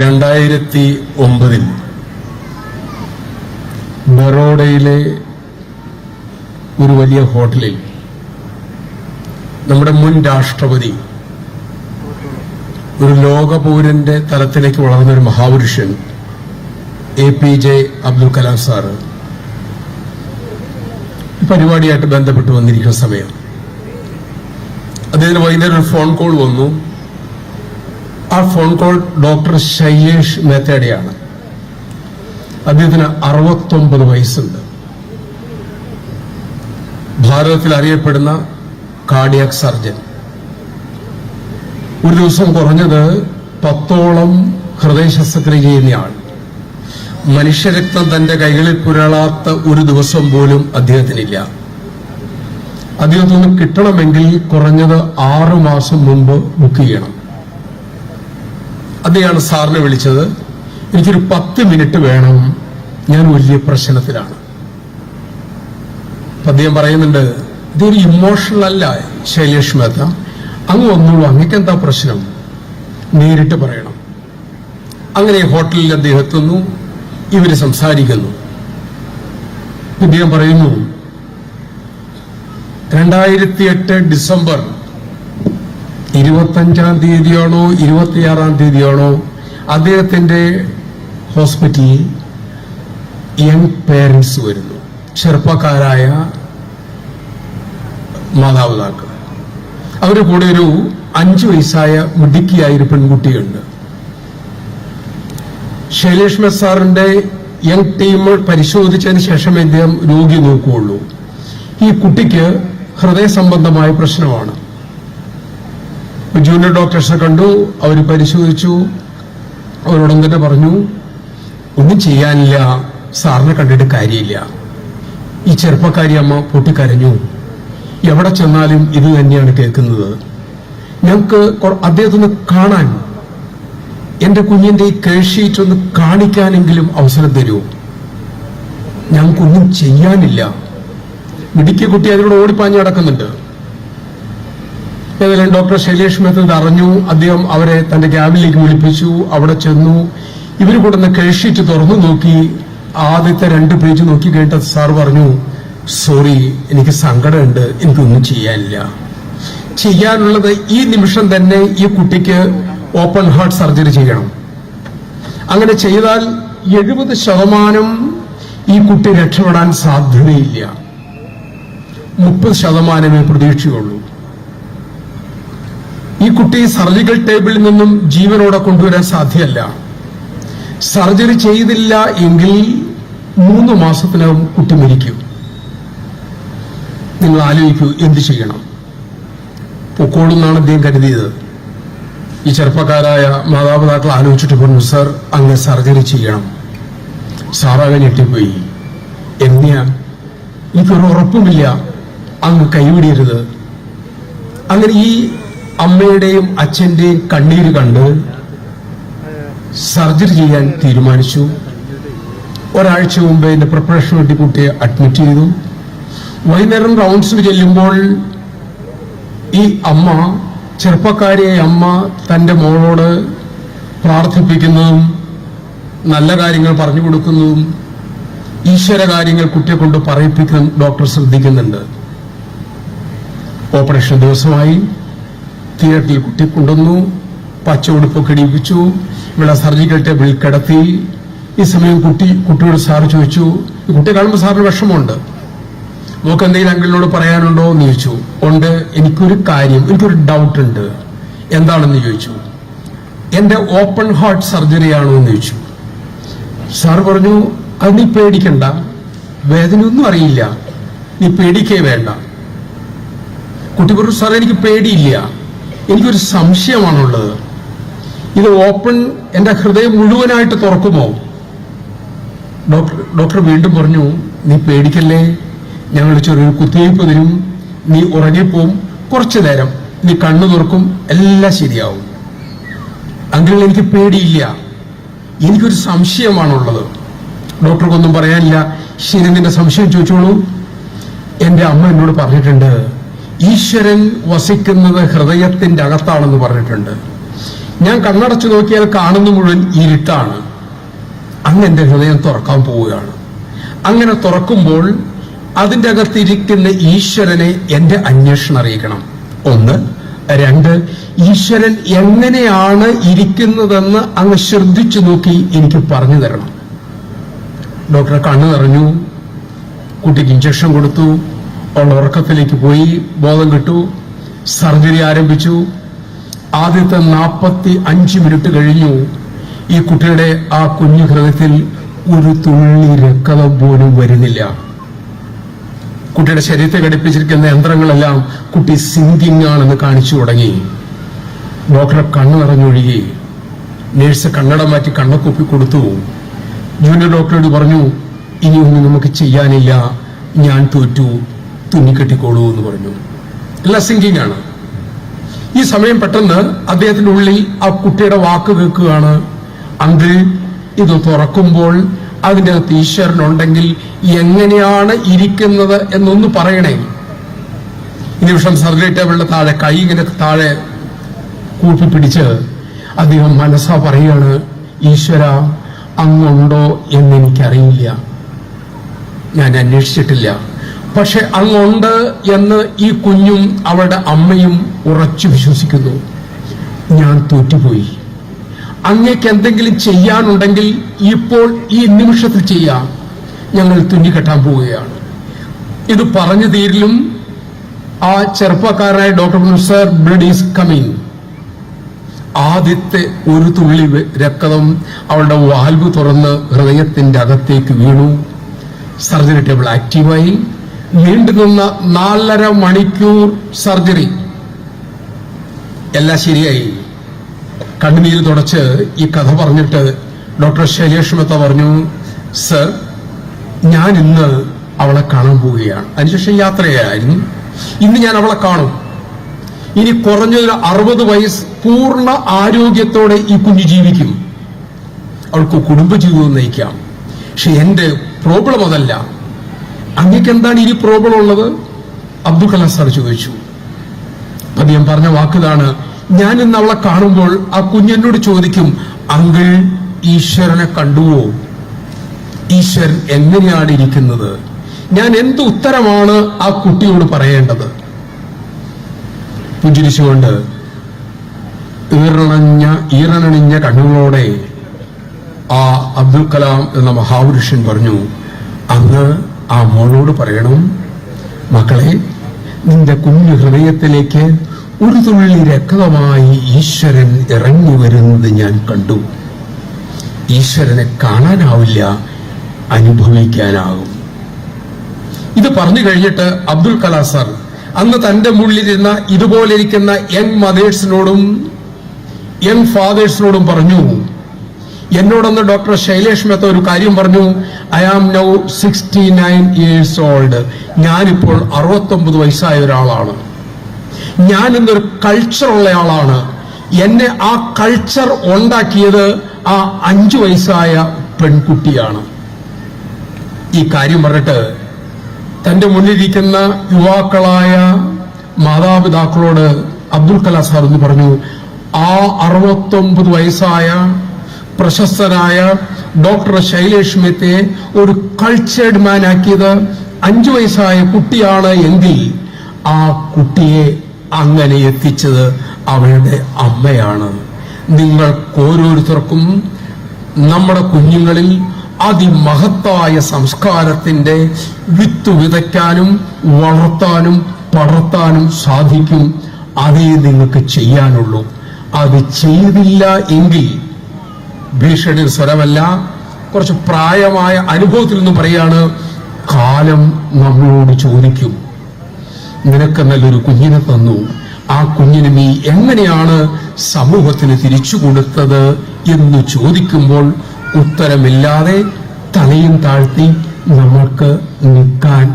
2009 ബറോഡയിലെ ഒരു വലിയ ഹോട്ടലിൽ നമ്മുടെ മുൻ രാഷ്ട്രപതി, ഒരു ലോകപൗരന്റെ തലത്തിലേക്ക് വളർന്നൊരു മഹാപുരുഷൻ APJ അബ്ദുൽ കലാം സാറ് പരിപാടിയായിട്ട് ബന്ധപ്പെട്ട് വന്നിരിക്കുന്ന സമയം അദ്ദേഹത്തിന് വൈകുന്നേരം ഒരു ഫോൺ കോൾ വന്നു. ആ ഫോൺ കോൾ ഡോക്ടർ ശൈലേഷ് മേത്തയുടെയാണ്. അദ്ദേഹത്തിന് 69 വയസ്സുണ്ട്. ഭാരതത്തിൽ അറിയപ്പെടുന്ന കാർഡിയാക് സർജൻ. ഒരു ദിവസം കുറഞ്ഞത് 10ഓളം ഹൃദയ ശസ്ത്രക്രിയ ചെയ്യുന്നയാൾ. മനുഷ്യരക്തം തന്റെ കൈകളിൽ പുരളാത്ത ഒരു ദിവസം പോലും അദ്ദേഹത്തിനില്ല. അദ്ദേഹത്തിന് കിട്ടണമെങ്കിൽ കുറഞ്ഞത് 6 മാസം മുമ്പ് ബുക്ക് ചെയ്യണം. അദ്ദേഹമാണ് സാറിനെ വിളിച്ചത്. എനിക്കൊരു 10 മിനിറ്റ് വേണം, ഞാൻ വലിയ പ്രശ്നത്തിലാണ്. അദ്ദേഹം പറയുന്നുണ്ട്, ഇതൊരു ഇമോഷണൽ അല്ല ശൈലേഷ് മേത്ത, അങ്ങ് വന്നോളൂ, അങ്ങക്ക് എന്താ പ്രശ്നം, നേരിട്ട് പറയണം. അങ്ങനെ ഹോട്ടലിൽ അദ്ദേഹം എത്തുന്നു. ഇവര് സംസാരിക്കുന്നു. അദ്ദേഹം പറയുന്നു, 2008 ഡിസംബർ 25-ാം തീയതിയാണോ 26-ാം തീയതിയാണോ അദ്ദേഹത്തിന്റെ ഹോസ്പിറ്റലിൽ യങ് പേരൻസ് വരുന്നു, ചെറുപ്പക്കാരായ മാതാപിതാക്കൾ. അവരുടെ കൂടെ ഒരു 5 വയസ്സായ മിടുക്കിയായ ഒരു പെൺകുട്ടിയുണ്ട്. ശൈലേഷ് മേത്ത സാറിന്റെ യങ് ടീം പരിശോധിച്ചതിന് ശേഷം അദ്ദേഹം രോഗി നോക്കുകയുള്ളൂ. ഈ കുട്ടിക്ക് ഹൃദയ സംബന്ധമായ പ്രശ്നമാണ്. ജൂനിയർ ഡോക്ടേഴ്സിനെ കണ്ടു, അവർ പരിശോധിച്ചു. അവരോടും തന്നെ പറഞ്ഞു, ഒന്നും ചെയ്യാനില്ല, സാറിനെ കണ്ടിട്ട് കാര്യമില്ല. ഈ ചെറുപ്പക്കാരി അമ്മ പൊട്ടിക്കരഞ്ഞു. എവിടെ ചെന്നാലും ഇത് തന്നെയാണ് കേൾക്കുന്നത്. ഞങ്ങൾക്ക് അദ്ദേഹത്തിന് കാണാൻ, എന്റെ കുഞ്ഞിന്റെ ഈ കേൾഷീറ്റ് ഒന്ന് കാണിക്കാനെങ്കിലും അവസരം തരൂ, ഞങ്ങൾക്കൊന്നും ചെയ്യാനില്ല. മിടുക്കിയ കുട്ടി അതിലൂടെ ഓടിപ്പാഞ്ഞ് നടക്കുന്നുണ്ട്. ഏതായാലും ഡോക്ടർ ശൈലേഷ് മേത്ത അറിഞ്ഞു. അദ്ദേഹം അവരെ തന്റെ ക്യാബിനിലേക്ക് വിളിപ്പിച്ചു. അവിടെ ചെന്നു. ഇവർ കൊടുന്ന കേൾഷീറ്റ് തുറന്നു നോക്കി. ആദ്യത്തെ 2 പേജ് നോക്കി കഴിഞ്ഞിട്ട് സാർ പറഞ്ഞു, സോറി, എനിക്ക് സങ്കടമുണ്ട്, എനിക്കൊന്നും ചെയ്യാനില്ല. ചെയ്യാനുള്ളത് ഈ നിമിഷം തന്നെ ഈ കുട്ടിക്ക് ഓപ്പൺ ഹാർട്ട് സർജറി ചെയ്യണം. അങ്ങനെ ചെയ്താൽ 70% ഈ കുട്ടി രക്ഷപ്പെടാൻ സാധ്യതയില്ല. 30% പ്രതീക്ഷയുള്ളൂ. ഈ കുട്ടി സർജിക്കൽ ടേബിളിൽ നിന്നും ജീവനോടെ കൊണ്ടുവരാൻ സാധ്യമല്ല. സർജറി ചെയ്തില്ല എങ്കിൽ 3 മാസത്തിനകം കുട്ടി മരിക്കും. നിങ്ങൾ ആലോചിക്കൂ, എന്ത് ചെയ്യണം? പൊക്കോളെന്നാണ് അദ്ദേഹം കരുതിയത്. ഈ ചെറുപ്പക്കാരായ മാതാപിതാക്കൾ ആലോചിച്ചിട്ട് പറഞ്ഞു, സർ, അങ്ങ് സർജറി ചെയ്യണം. സാറാകെ ഞെട്ടിപ്പോയി. എന്തിനാ? എനിക്കൊരു ഉറപ്പുമില്ല, അങ്ങ് കൈവിടരുത്. അങ്ങനെ ഈ അമ്മയുടെയും അച്ഛന്റെയും കണ്ണീര് കണ്ട് സർജറി ചെയ്യാൻ തീരുമാനിച്ചു. ഒരാഴ്ച മുമ്പ് എന്റെ പ്രിപ്പറേഷൻ വേണ്ടി കുട്ടിയെ അഡ്മിറ്റ് ചെയ്തു. വൈകുന്നേരം റൗണ്ട്സിന് ചെല്ലുമ്പോൾ ഈ അമ്മ, ചെറുപ്പക്കാരിയായ അമ്മ, തന്റെ മോളോട് പ്രാർത്ഥിപ്പിക്കുന്നതും നല്ല കാര്യങ്ങൾ പറഞ്ഞു കൊടുക്കുന്നതും ഈശ്വര കാര്യങ്ങൾ കുട്ടിയെ കൊണ്ട് പറയിപ്പിക്കുന്നതും ഡോക്ടർ ശ്രദ്ധിക്കുന്നുണ്ട്. ഓപ്പറേഷൻ ദിവസമായി. തിയേറ്ററിൽ കുട്ടി കൊണ്ടുവന്നു. പച്ച ഉടുപ്പൊക്കെ ഇടിപ്പിച്ചു. ഇവിടെ സർജിക്കൽ ടേബിളിൽ കിടത്തി. ഈ സമയം കുട്ടിയോട് സാറ് ചോദിച്ചു, കുട്ടിയെ കാണുമ്പോൾ സാറിന് വിഷമമുണ്ട്, നമുക്ക് എന്തെങ്കിലും അങ്കിളിനോട് പറയാനുണ്ടോ എന്ന് ചോദിച്ചു. ഉണ്ട്, എനിക്കൊരു ഡൗട്ട് ഉണ്ട്. എന്താണെന്ന് ചോദിച്ചു. എന്റെ ഓപ്പൺ ഹാർട്ട് സർജറി ആണോ എന്ന് ചോദിച്ചു. സാറ് പറഞ്ഞു, അത് നീ പേടിക്കണ്ട, വേദനയൊന്നും അറിയില്ല, നീ പേടിക്കേ വേണ്ട. കുട്ടി പറഞ്ഞു, സാർ, എനിക്ക് പേടിയില്ല, എനിക്കൊരു സംശയമാണുള്ളത്. ഇത് ഓപ്പൺ, എന്റെ ഹൃദയം മുഴുവനായിട്ട് തുറക്കുമോ? ഡോക്ടർ വീണ്ടും പറഞ്ഞു, നീ പേടിക്കല്ലേ, ഞങ്ങൾ ചെറിയൊരു കുത്തിവയ്പ് തരും, നീ ഉറങ്ങിപ്പോവും, കുറച്ചു നേരം നീ കണ്ണു തുറക്കും, എല്ലാം ശരിയാവും. അങ്കിൾ, എനിക്ക് പേടിയില്ല, എനിക്കൊരു സംശയമാണുള്ളത്. ഡോക്ടർക്കൊന്നും പറയാനില്ല. ശരി, നിന്റെ സംശയം ചോദിച്ചോളൂ. എന്റെ അമ്മ എന്നോട് പറഞ്ഞിട്ടുണ്ട്, ഈശ്വരൻ വസിക്കുന്നത് ഹൃദയത്തിന്റെ അകത്താണെന്ന് പറഞ്ഞിട്ടുണ്ട്. ഞാൻ കണ്ണടച്ചു നോക്കിയാൽ കാണുന്ന മുഴുവൻ ഇരുട്ടാണ്. അങ്ങ് എന്റെ ഹൃദയം തുറക്കാൻ പോവുകയാണ്. അങ്ങനെ തുറക്കുമ്പോൾ അതിൻ്റെ അകത്തിരിക്കുന്ന ഈശ്വരനെ എന്റെ അന്വേഷണം അറിയിക്കണം. 1. 2, ഈശ്വരൻ എങ്ങനെയാണ് ഇരിക്കുന്നതെന്ന് അങ്ങ് ശ്രദ്ധിച്ചു നോക്കി എനിക്ക് പറഞ്ഞു തരണം. ഡോക്ടറെ കണ്ണു നിറഞ്ഞു, കുട്ടിക്ക് ഇഞ്ചക്ഷൻ കൊടുത്തു, അവൾ ഉറക്കത്തിലേക്ക് പോയി, ബോധം കിട്ടു, സർജറി ആരംഭിച്ചു. ആദ്യത്തെ 45 മിനിറ്റ് കഴിഞ്ഞു. ഈ കുട്ടിയുടെ ആ കുഞ്ഞു ഹൃദയത്തിൽ ഒരു തുള്ളി രക്തം പോലും വരുന്നില്ല. കുട്ടിയുടെ ശരീരത്തെ ഘടിപ്പിച്ചിരിക്കുന്ന യന്ത്രങ്ങളെല്ലാം കുട്ടി സിങ്കിങ് ആണെന്ന് കാണിച്ചു തുടങ്ങി. ഡോക്ടറെ കണ്ണു നിറഞ്ഞൊഴുകി. നേഴ്സ് കണ്ണട മാറ്റി കണ്ണക്കുപ്പി കൊടുത്തു. ജൂനിയർ ഡോക്ടറോട് പറഞ്ഞു, ഇനിയൊന്നും നമുക്ക് ചെയ്യാനില്ല, ഞാൻ തോറ്റു, തുന്നിക്കെട്ടിക്കോളൂ എന്ന് പറഞ്ഞു. എല്ലാം സിങ്കിങ് ആണ്. ഈ സമയം പെട്ടെന്ന് അദ്ദേഹത്തിന്റെ ഉള്ളിൽ ആ കുട്ടിയുടെ വാക്ക് കേൾക്കുകയാണ്, അങ്കിൾ ഇത് തുറക്കുമ്പോൾ അതിൻ്റെ അകത്ത് ഈശ്വരനുണ്ടെങ്കിൽ എങ്ങനെയാണ് ഇരിക്കുന്നത് എന്നൊന്ന് പറയണേ. ഈ നിമിഷം സർജറി ടേബിളിന്റെ താഴെ കൈ ഇങ്ങനെ താഴെ കൂട്ടിപ്പിടിച്ച് അദ്ദേഹം മനസ്സാ പറയാണ്, ഈശ്വര അങ്ങുണ്ടോ എന്നെനിക്കറിയില്ല, ഞാൻ അന്വേഷിച്ചിട്ടില്ല, പക്ഷെ അങ്ങുണ്ട് എന്ന് ഈ കുഞ്ഞും അവളുടെ അമ്മയും ഉറച്ചു വിശ്വസിക്കുന്നു. ഞാൻ തോറ്റുപോയി. അങ്ങേക്ക് എന്തെങ്കിലും ചെയ്യാനുണ്ടെങ്കിൽ ഇപ്പോൾ ഈ നിമിഷത്തിൽ ചെയ്യാം, ഞങ്ങൾ തുന്നിക്കെട്ടാൻ പോവുകയാണ്. ഇത് പറഞ്ഞു തീരിലും ആ ചെറുപ്പക്കാരനായ doctor sir, blood is coming. ആദ്യത്തെ ഒരു തുള്ളി രക്തം അവളുടെ വാൽവ് തുറന്ന് ഹൃദയത്തിന്റെ അകത്തേക്ക് വീണു. സർജറി ടേബിൾ ആക്റ്റീവായി. നീണ്ടുനിന്ന 4.5 മണിക്കൂർ സർജറി. എല്ലാം ശരിയായി. കണ്ണുനീര് തുടച്ച് ഈ കഥ പറഞ്ഞിട്ട് ഡോക്ടർ ശൈലേഷ് മെത്ത പറഞ്ഞു, സർ ഞാൻ ഇന്ന് അവളെ കാണാൻ പോവുകയാണ്. അതിനുശേഷം യാത്രയായിരുന്നു. ഇന്ന് ഞാൻ അവളെ കാണും. ഇനി കുറഞ്ഞൊരു 60 വയസ്സ് പൂർണ്ണ ആരോഗ്യത്തോടെ ഈ കുഞ്ഞു ജീവിക്കും. അവൾക്ക് കുടുംബജീവിതം നയിക്കാം. പക്ഷെ എന്റെ പ്രോബ്ലം അതല്ല. അങ്ങേക്ക് എന്താണ് ഇനി പ്രോബ്ലം ഉള്ളത്? അബ്ദുൽ കലാം സാർ ചോദിച്ചു. അദ്ദേഹം പറഞ്ഞ വാക്കുതാണ്, ഞാൻ ഇന്ന് അവളെ കാണുമ്പോൾ ആ കുഞ്ഞെന്നോട് ചോദിക്കും, അങ്കിൾ ഈശ്വരനെ കണ്ടുവോ? ഈശ്വരൻ എങ്ങനെയാണ് ഇരിക്കുന്നത്? ഞാൻ എന്ത് ഉത്തരമാണ് ആ കുട്ടിയോട് പറയേണ്ടത്? പുഞ്ചിരിച്ചുകൊണ്ട് ഈറനണിഞ്ഞ കണ്ണുകളോടെ ആ അബ്ദുൽ കലാം എന്ന മഹാപുരുഷൻ പറഞ്ഞു, അങ്ങ് ആ മോളോട് പറയണം, മക്കളെ നിന്റെ കുഞ്ഞു ഹൃദയത്തിലേക്ക് ഒരു തുള്ളി രക്തമായി ഈശ്വരൻ ഇറങ്ങി വരുന്നത് ഞാൻ കണ്ടു. ഈശ്വരനെ കാണാനാവില്ല, അനുഭവിക്കാനാകും. ഇത് പറഞ്ഞു കഴിഞ്ഞിട്ട് അബ്ദുൽ കലാം സാർ അന്ന് തന്റെ മുള്ളിലിരുന്ന ഇതുപോലെ ഇരിക്കുന്ന യങ് മദേഴ്സിനോടും യങ് ഫാദേഴ്സിനോടും പറഞ്ഞു, എന്നോടൊന്ന് ഡോക്ടർ ശൈലേഷ് മെത്ത ഒരു കാര്യം പറഞ്ഞു, I am now 69 years old. ഞാനിപ്പോൾ 69 വയസ്സായ ഒരാളാണ്. ഞാൻ ഇന്നൊരു കൾച്ചർ ഉള്ളയാളാണ്. എന്നെ ആ കൾച്ചർ ഉണ്ടാക്കിയത് ആ 5 വയസ്സായ പെൺകുട്ടിയാണ്. ഈ കാര്യം പറഞ്ഞിട്ട് തന്റെ മുന്നിലിരിക്കുന്ന യുവാക്കളായ മാതാപിതാക്കളോട് അബ്ദുൽ കലാം സാർ എന്ന് പറഞ്ഞു, ആ 69 വയസ്സായ പ്രശസ്തനായ ഡോക്ടർ ശൈലേഷ് മെത്തയെ ഒരു കൾച്ചേർഡ് മാൻ ആക്കിയത് 5 വയസ്സായ കുട്ടിയാണ് എങ്കിൽ ആ കുട്ടിയെ അങ്ങനെ എത്തിച്ചത് അവളുടെ അമ്മയാണ്. നിങ്ങൾക്ക് ഓരോരുത്തർക്കും നമ്മുടെ കുഞ്ഞുങ്ങളിൽ അതിമഹത്തായ സംസ്കാരത്തിന്റെ വിത്ത് വിതയ്ക്കാനും വളർത്താനും പടർത്താനും സാധിക്കും. അതേ നിങ്ങൾക്ക് ചെയ്യാനുള്ളൂ. അത് ചെയ്തില്ല എങ്കിൽ, ഭീഷണി സ്വരമല്ല, കുറച്ച് പ്രായമായ അനുഭവത്തിൽ നിന്നും പറയാണ്, കാലം നമ്മളോട് ചോദിക്കും, നിനക്ക് നല്ലൊരു കുഞ്ഞിനെ തന്നു, ആ കുഞ്ഞിന് നീ എങ്ങനെയാണ് സമൂഹത്തിന് തിരിച്ചു കൊടുത്തത് എന്ന് ചോദിക്കുമ്പോൾ ഉത്തരമില്ലാതെ തലയും താഴ്ത്തി നമുക്ക് നിൽക്കാൻ